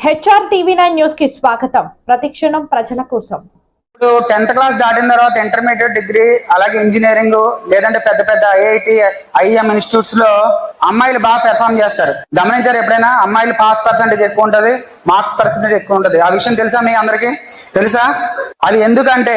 HR TV9 news కి స్వాగతం. ప్రతిక్షణం ప్రజల కోసం. ఇప్పుడు 10th క్లాస్ దాటిన తర్వాత ఇంటర్మీడియట్ డిగ్రీ అలాగే ఇంజనీరింగ్ లేదంటే పెద్ద పెద్ద ఐఐటి ఐఎం ఇన్స్టిట్యూట్స్ లో అమ్మాయిలు బాగా పెర్ఫార్మ్ చేస్తారు. గమనించారు ఎప్పుడైనా? అమ్మాయిలు పాస్ పర్సెంటేజ్ ఎక్కువ ఉంటది, మార్క్స్ పర్సెంటేజ్ ఎక్కువ ఉంటది. ఆ విషయం తెలుసా మీ అందరికి? తెలుసా? అది ఎందుకంటే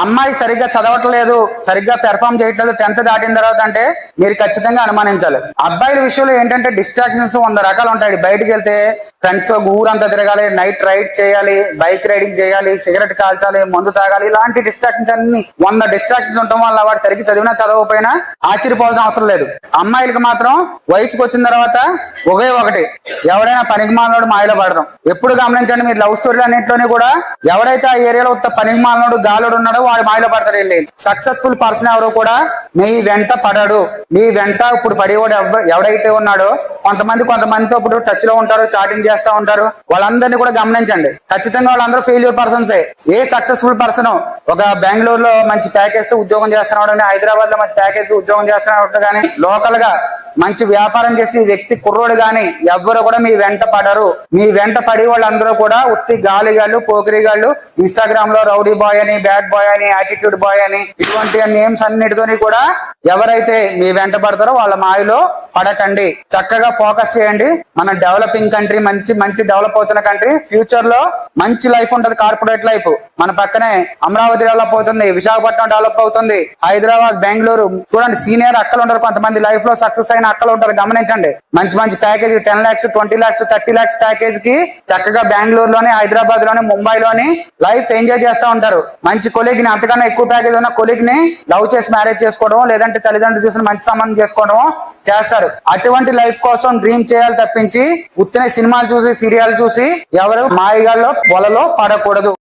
అమ్మాయి సరిగ్గా చదవట్లేదు, సరిగ్గా పెర్ఫార్మ్ చేయట్లేదు 10th దాటిన తర్వాత అంటే మీరు ఖచ్చితంగా అనుమానించాలి. అబ్బాయిల విషయంలో ఏంటంటే డిస్ట్రాక్షన్స్ 100 రకాలు ఉంటాయి. బయటకు వెళ్తే ఫ్రెండ్స్ తో ఊరంతా తిరగాలి, నైట్ రైడ్ చేయాలి, బైక్ రైడింగ్ చేయాలి, సిగరెట్ కాల్చాలి, మందు తాగాలి, ఇలాంటి డిస్ట్రాక్షన్స్ అన్ని 100 డిస్ట్రాక్షన్స్ ఉండటం వల్ల వాడు సరిగ్గా చదివినా చదవకపోయినా ఆశ్చర్యపోవాల్సిన అవసరం లేదు. అమ్మాయిలకు మాత్రం వయసుకు వచ్చిన తర్వాత ఒకే ఒకటి, ఎవడైనా పనికిమాలినోడు మాయలో పడడం. ఎప్పుడు గమనించండి మీరు, లవ్ స్టోరీలు అన్నింటిలోనే కూడా ఎవడైతే ఆ ఏరియాలో పనికిమాలినోడు గాలుడు ఉన్నాడో వాడు మాయలో పడతారు. వెళ్ళి సక్సెస్ఫుల్ పర్సన్ ఎవరు కూడా మీ వెంట పడడు. మీ వెంట ఇప్పుడు పడేవాడు ఎవడైతే ఉన్నాడో కొంతమందితో ఇప్పుడు టచ్ లో ఉంటారు, చాటింగ్ చేస్తా ఉంటారు. వాళ్ళందరినీ కూడా గమనించండి. ఖచ్చితంగా వాళ్ళందరూ ఫెయిల్యూర్ పర్సన్సే. ఏ సక్సెస్ఫుల్ పర్సన్ ఒక బెంగళూరులో మంచి ప్యాకేజ్ తో ఉద్యోగం చేస్తున్నాడు, హైదరాబాద్ లో మంచి ప్యాకేజ్ తో ఉద్యోగం చేస్తున్నాడు కానీ లోకల్ గా మంచి వ్యాపారం చేసి వ్యక్తి కుర్రోడు గాని ఎవ్వరు కూడా మీ వెంట పడరు. మీ వెంట పడి వాళ్ళందరూ కూడా ఉత్తి గాలిగాళ్ళు, పోకిరిగాళ్ళు, ఇన్స్టాగ్రామ్ లో రౌడీ బాయ్ అని, బ్యాడ్ బాయ్ అని, యాటిట్యూడ్ బాయ్ అని ఇటువంటి నేమ్స్ అన్నిటితోని కూడా ఎవరైతే మీ వెంట పడతారో వాళ్ళ మాయలో పడకండి. చక్కగా ఫోకస్ చేయండి. మన డెవలపింగ్ కంట్రీ, మంచి డెవలప్ అవుతున్న కంట్రీ. ఫ్యూచర్ లో మంచి లైఫ్ ఉంటది, కార్పొరేట్ లైఫ్. మన పక్కనే అమరావతి డెవలప్ అవుతుంది, విశాఖపట్నం డెవలప్ అవుతుంది, హైదరాబాద్, బెంగళూరు. చూడండి, సీనియర్ అక్కలు ఉంటారు, కొంతమంది లైఫ్ లో సక్సెస్ అయిన అక్కలు ఉంటారు. గమనించండి. మంచి package 10 lakhs 20 lakhs 30 lakhs package కి చక్కగా బెంగళూరులోని, హైదరాబాద్ లోని, ముంబైలోని లైఫ్ ఎంజాయ్ చేస్తూ ఉంటారు. మంచి కొలీగ్ ని, అంతకన్నా ఎక్కువ ప్యాకేజ్ ఉన్న కొలీగ్ ని లవ్ చేసి మ్యారేజ్ చేసుకోవడం, లేదంటే తల్లిదండ్రులు చూసిన మంచి సంబంధం చేసుకోవడం చేస్తారు. అటువంటి లైఫ్ కోసం డ్రీమ్ చేయాలి తప్పించి ఉత్తిన సినిమాలు చూసి, సీరియల్ చూసి ఎవరు మాయగాళ్ళలో వలలో పడకూడదు.